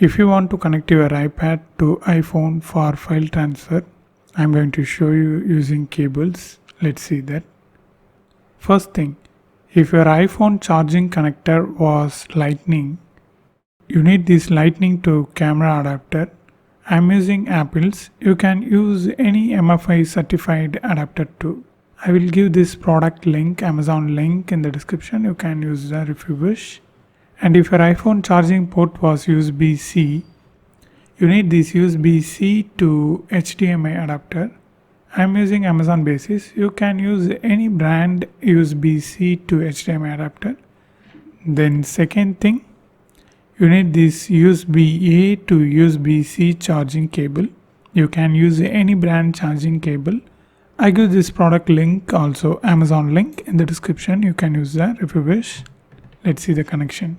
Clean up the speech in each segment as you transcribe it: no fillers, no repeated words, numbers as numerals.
If you want to connect your iPad to iPhone for file transfer, I'm going to show you using cables. Let's see that. First thing, if your iPhone charging connector was Lightning, you need this Lightning to camera adapter. I'm using Apple's. You can use any MFI certified adapter too. I will give this product link, Amazon link in the description. You can use that if you wish. And if your iPhone charging port was USB-C, you need this USB-C to HDMI adapter. I'm using Amazon Basis. You can use any brand USB-C to HDMI adapter. Then second thing, you need this USB-A to USB-C charging cable. You can use any brand charging cable. I give this product link also, Amazon link in the description. You can use that if you wish. Let's see the connection.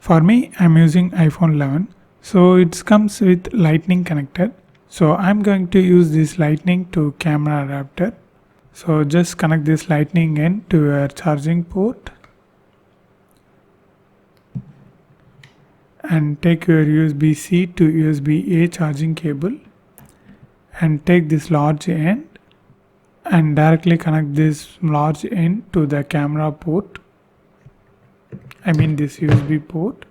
For me, I'm using iPhone 11. So it comes with Lightning connector. So I'm going to use this Lightning to camera adapter. So just connect this Lightning in to your charging port. And take your USB-C to USB-A charging cable. And take this large end. And directly connect this large end to the camera port. I mean this USB port.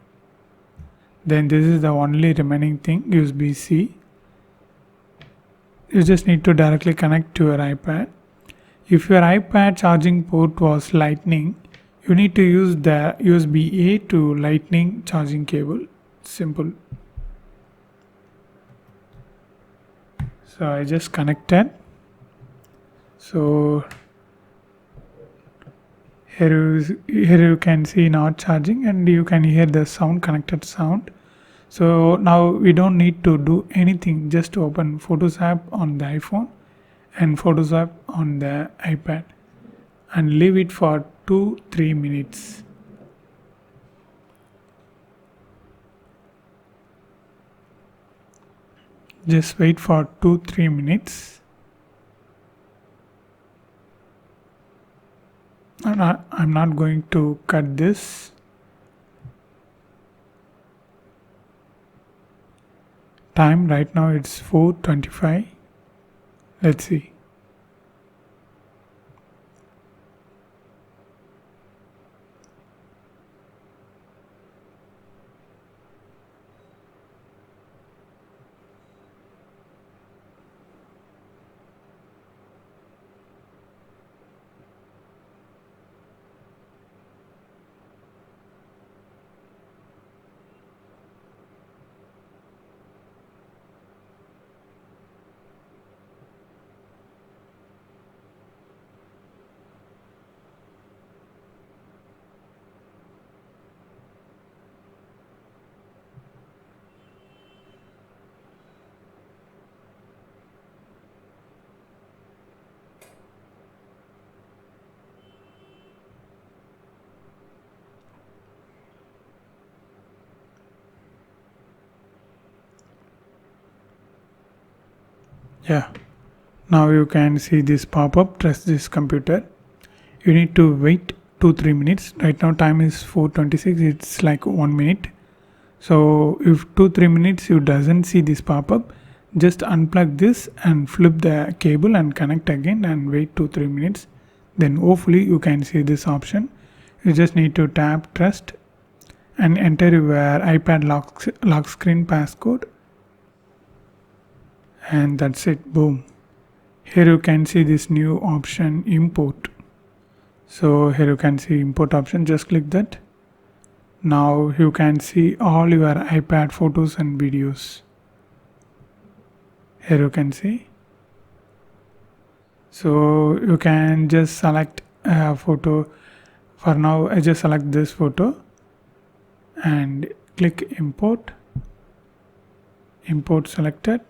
Then this is the only remaining thing, USB-C. You just need to directly connect to your iPad. If your iPad charging port was Lightning, you need to use the USB-A to Lightning charging cable. Simple. So I just connected. So here you can see not charging, and you can hear the sound, connected sound. So now we don't need to do anything, just to open Photos app on the iPhone and Photos app on the iPad and leave it for 2-3 minutes. Just wait for 2-3 minutes. I'm not going to cut this. Time right now it's 4:25. Let's see. Yeah, now you can see this pop-up, trust this computer. You need to wait 2-3 minutes. Right now time is 4:26, it's like 1 minute. So if 2-3 minutes you doesn't see this pop-up, just unplug this and flip the cable and connect again and wait 2-3 minutes. Then hopefully you can see this option. You just need to tap trust and enter your iPad lock screen passcode. And that's it, boom. Here you can see this new option, import. So here you can see import option, just click that. Now you can see all your iPad photos and videos. Here you can see. So you can just select a photo. For now I just select this photo and click import. Import selected.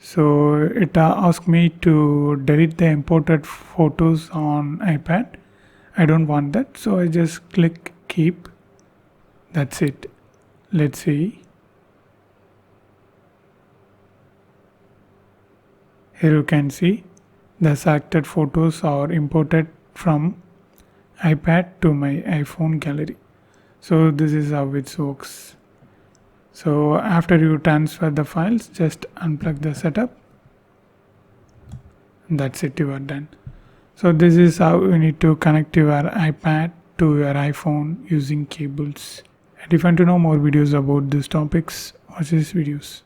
So it asks me to delete the imported photos on iPad. I don't want that, so I just click keep. That's it. Let's see. Here you can see the selected photos are imported from iPad to my iPhone gallery. So this is how it works. So after you transfer the files, just unplug the setup. That's it, you are done. So this is how you need to connect your iPad to your iPhone using cables. And if you want to know more videos about these topics, watch these videos.